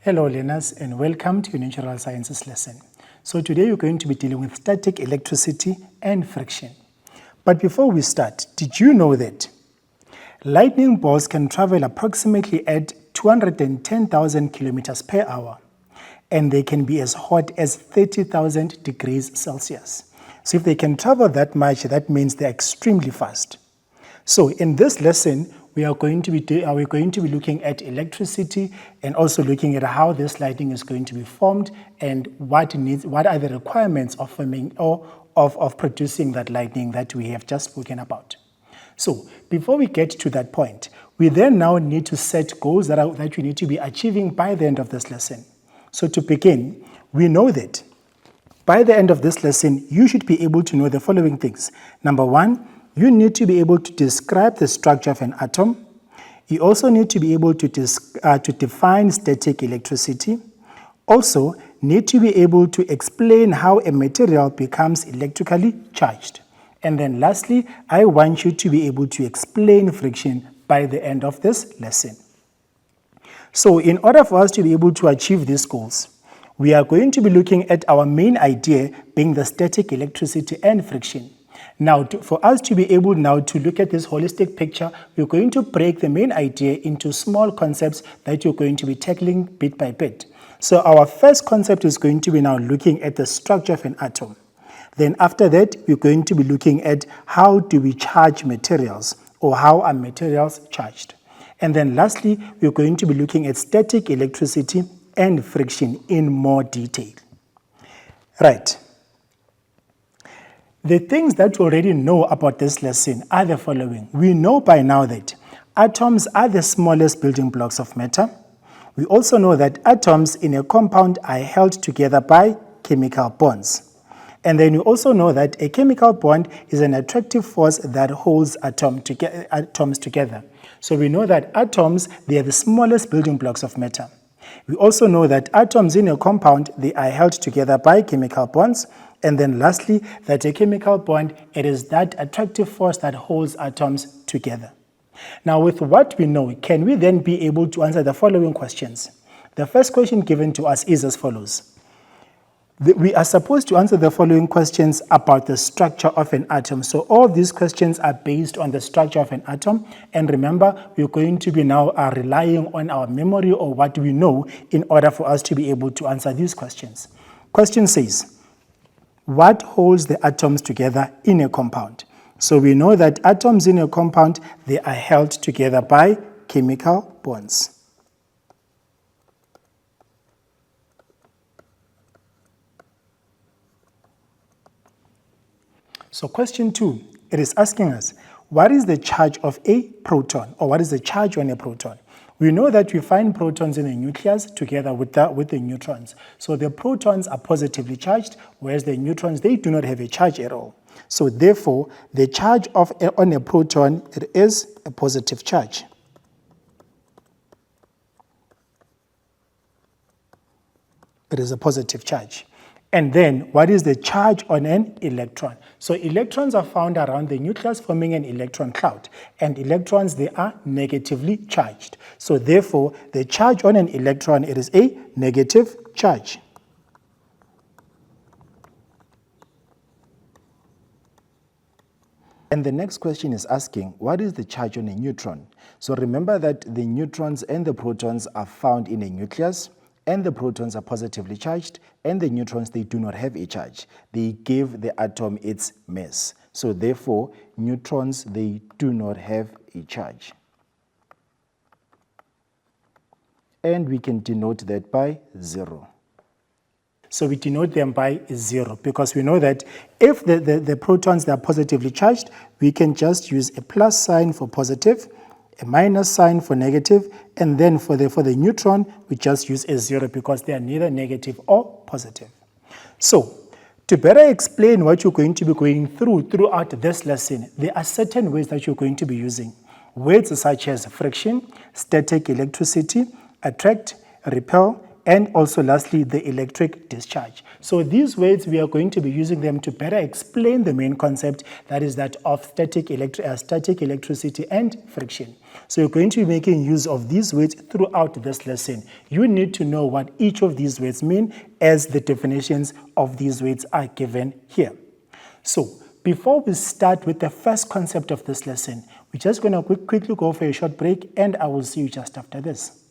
Hello learners and welcome to your natural sciences lesson. So today you're going to be dealing with static electricity and friction. But before we start, did you know that lightning bolts can travel approximately at 210,000 kilometers per hour and they can be as hot as 30,000 degrees Celsius. So if they can travel that much, that means they're extremely fast. So in this lesson, we are going to be looking at electricity and also looking at how this lightning is going to be formed and what are the requirements of forming or of producing that lightning that we have just spoken about. So before we get to that point, we then now need to set goals that we need to be achieving by the end of this lesson. So to begin, we know that by the end of this lesson, you should be able to know the following things. Number one, you need to be able to describe the structure of an atom. You also need to be able to define static electricity. Also, need to be able to explain how a material becomes electrically charged. And then lastly, I want you to be able to explain friction by the end of this lesson. So in order for us to be able to achieve these goals, we are going to be looking at our main idea being the static electricity and friction. Now, for us to be able now to look at this holistic picture, we're going to break the main idea into small concepts that you're going to be tackling bit by bit. So our first concept is going to be now looking at the structure of an atom. Then after that, we're going to be looking at how do we charge materials or how are materials charged. And then lastly, we're going to be looking at static electricity and friction in more detail. Right. The things that you already know about this lesson are the following. We know by now that atoms are the smallest building blocks of matter. We also know that atoms in a compound are held together by chemical bonds. And then we also know that a chemical bond is an attractive force that holds atoms together. So we know that atoms, they are the smallest building blocks of matter. We also know that atoms in a compound, they are held together by chemical bonds. And then lastly, that a chemical bond, it is that attractive force that holds atoms together. Now, with what we know, can we then be able to answer the following questions? The first question given to us is as follows. We are supposed to answer the following questions about the structure of an atom. So all these questions are based on the structure of an atom. And remember, we're going to be now relying on our memory or what we know in order for us to be able to answer these questions. Question says, what holds the atoms together in a compound? So we know that atoms in a compound, they are held together by chemical bonds. So question 2, it is asking us, what is the charge of a proton, or what is the charge on a proton? We know that we find protons in the nucleus together with the neutrons. So the protons are positively charged, whereas the neutrons, they do not have a charge at all. So therefore, the charge on a proton, it is a positive charge. It is a positive charge. And then, what is the charge on an electron? So electrons are found around the nucleus forming an electron cloud. And electrons, they are negatively charged. So therefore, the charge on an electron, it is a negative charge. And the next question is asking, what is the charge on a neutron? So remember that the neutrons and the protons are found in a nucleus, and the protons are positively charged, and the neutrons, they do not have a charge. They give the atom its mass. So therefore, neutrons, they do not have a charge. And we can denote that by 0. So we denote them by 0 because we know that if the protons, they are positively charged, we can just use a plus sign for positive, a minus sign for negative, and then for the neutron, we just use a 0 because they are neither negative or positive. So, to better explain what you're going to be going throughout this lesson, there are certain ways that you're going to be using. Words such as friction, static electricity, attract, repel, and also lastly, the electric discharge. So these words, we are going to be using them to better explain the main concept, that is that of static electricity and friction. So you're going to be making use of these words throughout this lesson. You need to know what each of these words mean as the definitions of these words are given here. So before we start with the first concept of this lesson, we're just going to quickly go for a short break, and I will see you just after this.